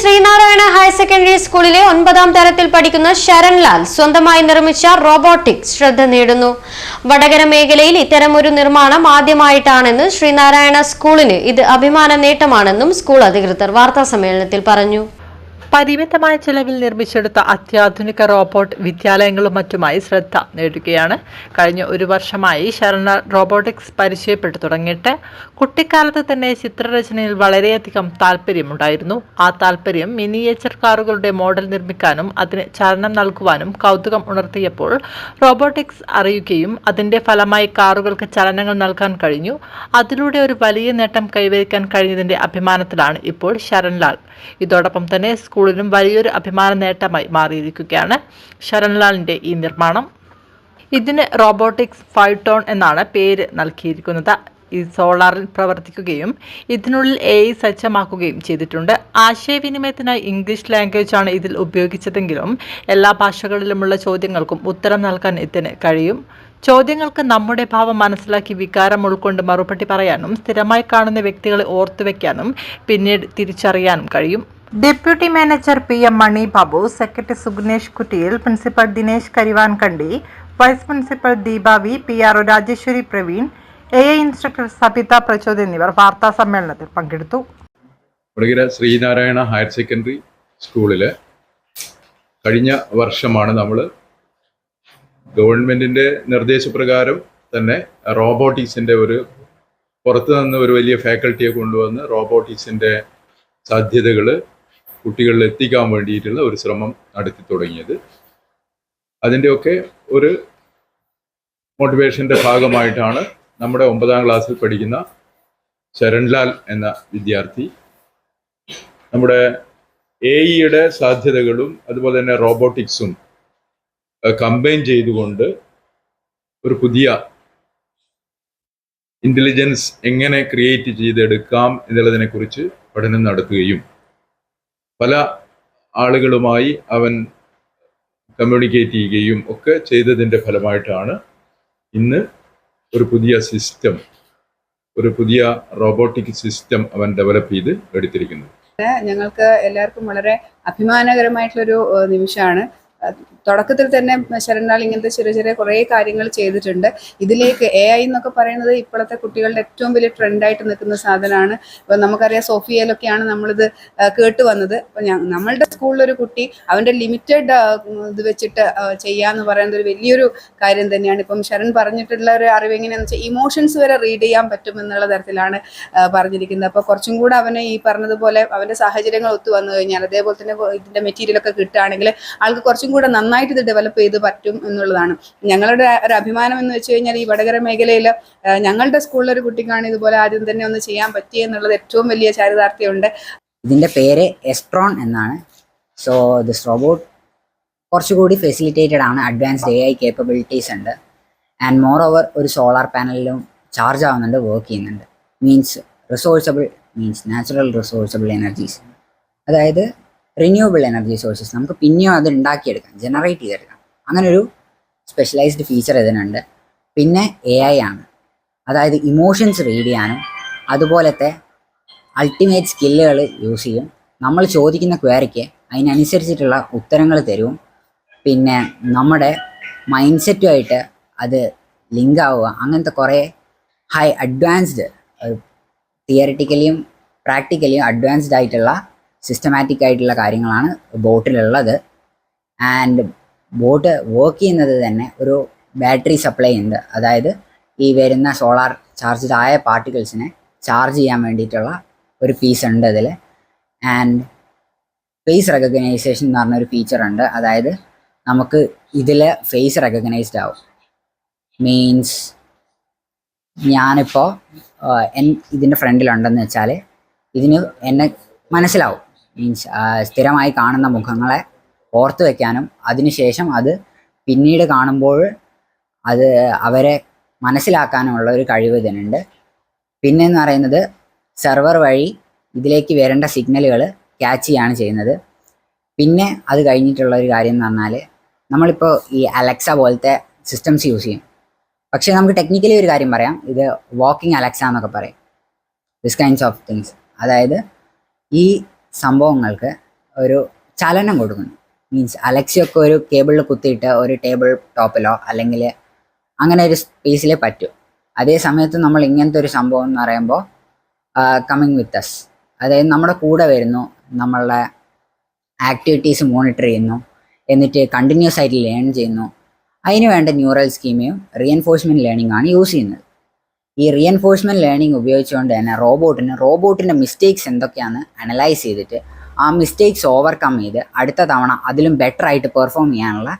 Sreenarayana higher secondary സ്കൂളിലെ 9ാം തരത്തിൽ പഠിക്കുന്ന ശരൺലാൽ സ്വന്തമായി നിർമ്മിച്ച റോബോട്ടിക് ശ്രദ്ധ നേടുന്നു. വടകര മേഖലയിൽ ഇത്തരമൊരു നിർമ്മാണം ആദ്യമായിട്ടാണെന്ന് ശ്രീനാരായണ സ്കൂളിന് ഇത് അഭിമാന നേട്ടമാണെന്നും സ്കൂൾ അധികൃതർ വാർത്താസമ്മേളനത്തിൽ പറഞ്ഞു. പരിമിതമായ ചെലവിൽ നിർമ്മിച്ചെടുത്ത അത്യാധുനിക റോബോട്ട് വിദ്യാലയങ്ങളും മറ്റുമായി ശ്രദ്ധ നേടുകയാണ്. കഴിഞ്ഞ ഒരു വർഷമായി ശരൺലാൽ റോബോട്ടിക്സ് പരിചയപ്പെട്ടു തുടങ്ങിയിട്ട് കുട്ടിക്കാലത്ത് തന്നെ ചിത്രരചനയിൽ വളരെയധികം താല്പര്യമുണ്ടായിരുന്നു. ആ താല്പര്യം മിനിയേച്ചർ കാറുകളുടെ മോഡൽ നിർമ്മിക്കാനും അതിന് ചലനം നൽകുവാനും കൗതുകം ഉണർത്തിയപ്പോൾ റോബോട്ടിക്സ് അറിയുകയും അതിൻ്റെ ഫലമായി കാറുകൾക്ക് ചലനങ്ങൾ നൽകാൻ കഴിഞ്ഞു. അതിലൂടെ ഒരു വലിയ നേട്ടം കൈവരിക്കാൻ കഴിഞ്ഞതിൻ്റെ അഭിമാനത്തിലാണ് ഇപ്പോൾ ശരൺലാൽ. ഇതോടൊപ്പം തന്നെ സ്കൂളിനും വലിയൊരു അഭിമാന നേട്ടമായി മാറിയിരിക്കുകയാണ് ശരൺലാലിൻ്റെ ഈ നിർമ്മാണം. ഇതിന് റോബോട്ടിക്സ് 5 ടോൺ എന്നാണ് പേര് നൽകിയിരിക്കുന്നത്. ഇത് സോളാറിൽ പ്രവർത്തിക്കുകയും ഇതിനുള്ളിൽ AI സജ്ജമാക്കുകയും ചെയ്തിട്ടുണ്ട്. ആശയവിനിമയത്തിനായി ഇംഗ്ലീഷ് ലാംഗ്വേജാണ് ഇതിൽ ഉപയോഗിച്ചതെങ്കിലും എല്ലാ ഭാഷകളിലുമുള്ള ചോദ്യങ്ങൾക്കും ഉത്തരം നൽകാൻ ഇതിന് കഴിയും. ചോദ്യങ്ങൾക്ക് നമ്മുടെ ഭാവം മനസ്സിലാക്കി വികാരം ഉൾക്കൊണ്ട് മറുപടി പറയാനും സ്ഥിരമായി കാണുന്ന വ്യക്തികളെ ഓർത്തുവെക്കാനും പിന്നീട് തിരിച്ചറിയാനും കഴിയും. Deputy manager PM Mani Babu, secretary Sugnesh Kuttiyil, principal Dinesh Karivankandi, vice principal Deepavi, PRO Rajeshwari Praveen, AI instructor Sabitha Prachod എന്നിവർ വാർത്താ സമ്മേളനത്തിൽ പങ്കെടുത്തു. വടകര ശ്രീനാരായണ ഹയർ സെക്കൻഡറി സ്കൂളിൽ കഴിഞ്ഞ വർഷമാണ് നമ്മൾ ഗവൺമെൻറ്റിൻ്റെ നിർദ്ദേശപ്രകാരം തന്നെ റോബോട്ടിക്സിൻ്റെ പുറത്തു നിന്ന് ഒരു വലിയ ഫാക്കൽറ്റിയെ കൊണ്ടുവന്ന് റോബോട്ടിക്സിൻ്റെ സാധ്യതകൾ കുട്ടികളിൽ എത്തിക്കാൻ വേണ്ടിയിട്ടുള്ള ഒരു ശ്രമം നടത്തി തുടങ്ങിയത്. അതിൻ്റെയൊക്കെ ഒരു മോട്ടിവേഷൻ്റെ ഭാഗമായിട്ടാണ് നമ്മുടെ 9ാം ക്ലാസ്സിൽ പഠിക്കുന്ന ശരൺലാൽ എന്ന വിദ്യാർത്ഥി നമ്മുടെ AI സാധ്യതകളും അതുപോലെ തന്നെ റോബോട്ടിക്സും കമ്പൈൻ ചെയ്തുകൊണ്ട് ഒരു പുതിയ ഇൻ്റലിജൻസ് എങ്ങനെ ക്രിയേറ്റ് ചെയ്തെടുക്കാം എന്നുള്ളതിനെക്കുറിച്ച് പഠനം നടത്തുകയും പല ആളുകളുമായി അവൻ കമ്മ്യൂണിക്കേറ്റ് ചെയ്യുകയും ഒക്കെ ചെയ്തതിൻ്റെ ഫലമായിട്ടാണ് ഇന്ന് ഒരു പുതിയ റോബോട്ടിക് സിസ്റ്റം അവൻ ഡെവലപ്പ് ചെയ്ത് എടുത്തിരിക്കുന്നത്. ഞങ്ങൾക്ക് എല്ലാവർക്കും വളരെ അഭിമാനകരമായിട്ടുള്ളൊരു നിമിഷമാണ്. തുടക്കത്തിൽ തന്നെ ശരൺലാൽ ഇങ്ങനത്തെ ചെറിയ ചെറിയ കുറേ കാര്യങ്ങൾ ചെയ്തിട്ടുണ്ട്. ഇതിലേക്ക് AI എന്നൊക്കെ പറയുന്നത് ഇപ്പോഴത്തെ കുട്ടികളുടെ ഏറ്റവും വലിയ ട്രെൻഡായിട്ട് നിൽക്കുന്ന സാധനമാണ്. ഇപ്പോൾ നമുക്കറിയാം സോഫിയയിലൊക്കെയാണ് നമ്മളിത് കേട്ട് വന്നത്. അപ്പോൾ നമ്മളുടെ സ്കൂളിലൊരു കുട്ടി അവൻ്റെ ലിമിറ്റഡ് ഇത് വെച്ചിട്ട് ചെയ്യാന്ന് പറയുന്നത് ഒരു വലിയൊരു കാര്യം തന്നെയാണ്. ഇപ്പം ശരൺ പറഞ്ഞിട്ടുള്ള ഒരു അറിവ് എങ്ങനെയാണെന്ന് വെച്ചാൽ ഇമോഷൻസ് വരെ റീഡ് ചെയ്യാൻ പറ്റും എന്നുള്ള തരത്തിലാണ് പറഞ്ഞിരിക്കുന്നത്. അപ്പോൾ കുറച്ചും കൂടെ അവന് ഈ പറഞ്ഞതുപോലെ അവൻ്റെ സാഹചര്യങ്ങൾ ഒത്തു വന്നു കഴിഞ്ഞാൽ അതേപോലെ തന്നെ ഇതിൻ്റെ മെറ്റീരിയലൊക്കെ കിട്ടുകയാണെങ്കിൽ ആൾക്ക് കുറച്ചും കൂടെ നന്നായിട്ട് ഇത് ഡെവലപ്പ് ചെയ്ത് പറ്റും എന്നുള്ളതാണ് ഞങ്ങളുടെ ഒരു അഭിമാനം എന്ന് വെച്ച് കഴിഞ്ഞാൽ. ഈ വടകര മേഖലയിൽ ഞങ്ങളുടെ സ്കൂളിലൊരു കുട്ടിക്കാണ് ഇതുപോലെ ആദ്യം തന്നെ ഒന്ന് ചെയ്യാൻ പറ്റിയെന്നുള്ളത് ഏറ്റവും വലിയ ചാരിതാർത്ഥ്യമുണ്ട്. ഇതിൻ്റെ പേര് എസ്ട്രോൺ എന്നാണ്. സോ ദിസ് റോബോട്ട് കുറച്ചുകൂടി ഫെസിലിറ്റേറ്റഡ് ആണ്. അഡ്വാൻസ്ഡ് AI കേപ്പബിലിറ്റീസ് ഉണ്ട്. ആൻഡ് മോർ ഓവർ ഒരു സോളാർ പാനലിലും ചാർജ് ആവുന്നുണ്ട്, വർക്ക് ചെയ്യുന്നുണ്ട്. മീൻസ് നാച്ചുറൽ റിസോഴ്സബിൾ എനർജീസ്, അതായത് റിന്യൂവബിൾ എനർജി സോഴ്സസ് നമുക്ക് പിന്നെയും അത് ഉണ്ടാക്കിയെടുക്കാം, ജനറേറ്റ് ചെയ്തെടുക്കാം. അങ്ങനൊരു സ്പെഷ്യലൈസ്ഡ് ഫീച്ചർ ഇതിനുണ്ട്. പിന്നെ AI ആണ്, അതായത് ഇമോഷൻസ് റീഡ് ചെയ്യാനും അതുപോലത്തെ അൾട്ടിമേറ്റ് സ്കില്ലുകൾ യൂസ് ചെയ്യും. നമ്മൾ ചോദിക്കുന്ന ക്വയറിക്ക് അതിനനുസരിച്ചിട്ടുള്ള ഉത്തരങ്ങൾ തരും. പിന്നെ നമ്മുടെ മൈൻഡ് സെറ്റുമായിട്ട് അത് ലിങ്ക് ആവുക, അങ്ങനത്തെ കുറേ അഡ്വാൻസ്ഡ് തിയറിറ്റിക്കലിയും പ്രാക്ടിക്കലിയും അഡ്വാൻസ്ഡ് ആയിട്ടുള്ള സിസ്റ്റമാറ്റിക് ആയിട്ടുള്ള കാര്യങ്ങളാണ് ബോട്ടിലുള്ളത്. ആൻഡ് ബോട്ട് വർക്ക് ചെയ്യുന്നത് തന്നെ ഒരു ബാറ്ററി സപ്ലൈ ഉണ്ട്. അതായത് ഈ വരുന്ന സോളാർ ചാർജ്ഡ് ആയ പാർട്ടിക്കിൾസിനെ ചാർജ് ചെയ്യാൻ വേണ്ടിയിട്ടുള്ള ഒരു പീസ് ഉണ്ട് അതിൽ. ആൻഡ് ഫേസ് റെക്കഗ്നൈസേഷൻ എന്ന് പറഞ്ഞൊരു ഫീച്ചർ ഉണ്ട്. അതായത് നമുക്ക് ഇതിൽ ഫേസ് റെക്കഗ്നൈസ്ഡ് ആവും. മീൻസ് ഞാനിപ്പോൾ ഇതിൻ്റെ ഫ്രണ്ടിലുണ്ടെന്ന് വെച്ചാൽ ഇതിന് എന്നെ മനസ്സിലാവും. മീൻസ് സ്ഥിരമായി കാണുന്ന മുഖങ്ങളെ ഓർത്ത് വയ്ക്കാനും അതിനുശേഷം അത് പിന്നീട് കാണുമ്പോൾ അത് അവരെ മനസ്സിലാക്കാനുമുള്ള ഒരു കഴിവ് ഇതിനുണ്ട്. പിന്നെയെന്ന് പറയുന്നത് സെർവർ വഴി ഇതിലേക്ക് വരേണ്ട സിഗ്നലുകൾ ക്യാച്ച് ചെയ്യാണ് ചെയ്യുന്നത്. പിന്നെ അത് കഴിഞ്ഞിട്ടുള്ള ഒരു കാര്യം എന്ന് പറഞ്ഞാൽ നമ്മളിപ്പോൾ ഈ അലക്സ പോലത്തെ സിസ്റ്റംസ് യൂസ് ചെയ്യും. പക്ഷേ നമുക്ക് ടെക്നിക്കലി ഒരു കാര്യം പറയാം, ഇത് വാക്കിംഗ് അലക്സ എന്നൊക്കെ പറയും. This kinds of things. അതായത് ഈ സംഭവങ്ങൾക്ക് ഒരു ചലനം കൊടുക്കുന്നു. മീൻസ് അലക്സയൊക്കെ ഒരു കേബിളിൽ കുത്തിയിട്ട് ഒരു ടേബിൾ ടോപ്പിലോ അല്ലെങ്കിൽ അങ്ങനെ ഒരു സ്പേസിലേ പറ്റൂ. അതേ സമയത്ത് നമ്മൾ ഇങ്ങനത്തെ ഒരു സംഭവം എന്ന് പറയുമ്പോൾ കമ്മിങ് വിത്ത് അസ്, അതായത് നമ്മുടെ കൂടെ വരുന്നു, നമ്മളുടെ ആക്ടിവിറ്റീസ് മോണിറ്റർ ചെയ്യുന്നു, എന്നിട്ട് കണ്ടിന്യൂസ് ആയിട്ട് ലേൺ ചെയ്യുന്നു. അതിന് വേണ്ട ന്യൂറൽ സ്കീമയും റീഎൻഫോഴ്സ്മെൻറ്റ് ലേണിംഗ് ആണ് യൂസ് ചെയ്യുന്നത്. ഈ റീഎൻഫോഴ്സ്മെൻറ്റ് ലേണിംഗ് ഉപയോഗിച്ചുകൊണ്ട് തന്നെ റോബോട്ടിൻ്റെ മിസ്റ്റേക്സ് എന്തൊക്കെയാണെന്ന് അനലൈസ് ചെയ്തിട്ട് ആ മിസ്റ്റേക്സ് ഓവർകം ചെയ്ത് അടുത്ത തവണ അതിലും ബെറ്റർ ആയിട്ട് പെർഫോം ചെയ്യാനുള്ള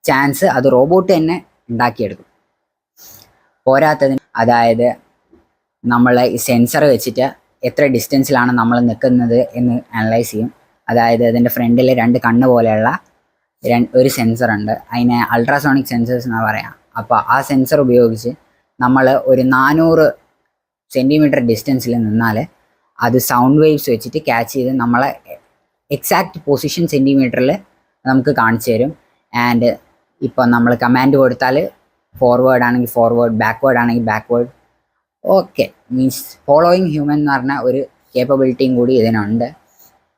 ചാൻസ് അത് റോബോട്ട് തന്നെ ഉണ്ടാക്കിയെടുക്കും. പോരാത്തതിന് അതായത് നമ്മൾ ഈ സെൻസർ വെച്ചിട്ട് എത്ര ഡിസ്റ്റൻസിലാണ് നമ്മൾ നിൽക്കുന്നത് എന്ന് അനലൈസ് ചെയ്യും. അതായത് അതിൻ്റെ ഫ്രണ്ടിൽ 2 കണ്ണ് പോലെയുള്ള ഒരു സെൻസർ ഉണ്ട്, അതിനെ അൾട്രാസോണിക് സെൻസേഴ്സ് എന്നാണ് പറയാം. അപ്പോൾ ആ സെൻസർ ഉപയോഗിച്ച് നമ്മൾ ഒരു 400 സെൻറ്റിമീറ്റർ ഡിസ്റ്റൻസിൽ നിന്നാൽ അത് സൗണ്ട് വേവ്സ് വെച്ചിട്ട് ക്യാച്ച് ചെയ്ത് നമ്മളെ എക്സാക്റ്റ് പൊസിഷൻ സെൻറ്റിമീറ്ററിൽ നമുക്ക് കാണിച്ചു തരും. ആൻഡ് ഇപ്പോൾ നമ്മൾ കമാൻഡ് കൊടുത്താൽ ഫോർവേഡ് ആണെങ്കിൽ ഫോർവേഡ്, ബാക്ക്വേർഡ് ആണെങ്കിൽ backward. Okay, means following human എന്ന് പറഞ്ഞ ഒരു കേപ്പബിലിറ്റിയും കൂടി ഇതിനുണ്ട്.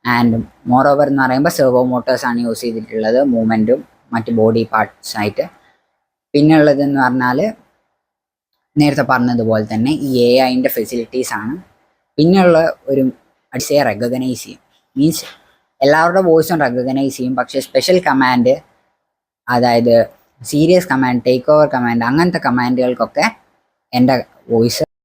ആൻഡ് മോർ ഓവർ എന്ന് പറയുമ്പോൾ സെർവോ മോട്ടേഴ്സാണ് യൂസ് ചെയ്തിട്ടുള്ളത്, മൂവ്മെൻറ്റും മറ്റ് ബോഡി പാർട്സ് ആയിട്ട്. പിന്നെ ഉള്ളതെന്ന് പറഞ്ഞാൽ നേരത്തെ പറഞ്ഞതുപോലെ തന്നെ ഈ AI-ൻ്റെ ഫെസിലിറ്റീസാണ്. പിന്നെയുള്ള ഒരു അഡിസയെ റെക്കഗ്നൈസ് ചെയ്യും, മീൻസ് എല്ലാവരുടെ വോയിസും റെക്കഗ്നൈസ് ചെയ്യും. പക്ഷേ സ്പെഷ്യൽ കമാൻഡ്, അതായത് serious command, take over command, അങ്ങനത്തെ കമാൻഡുകൾക്കൊക്കെ എൻ്റെ വോയിസ്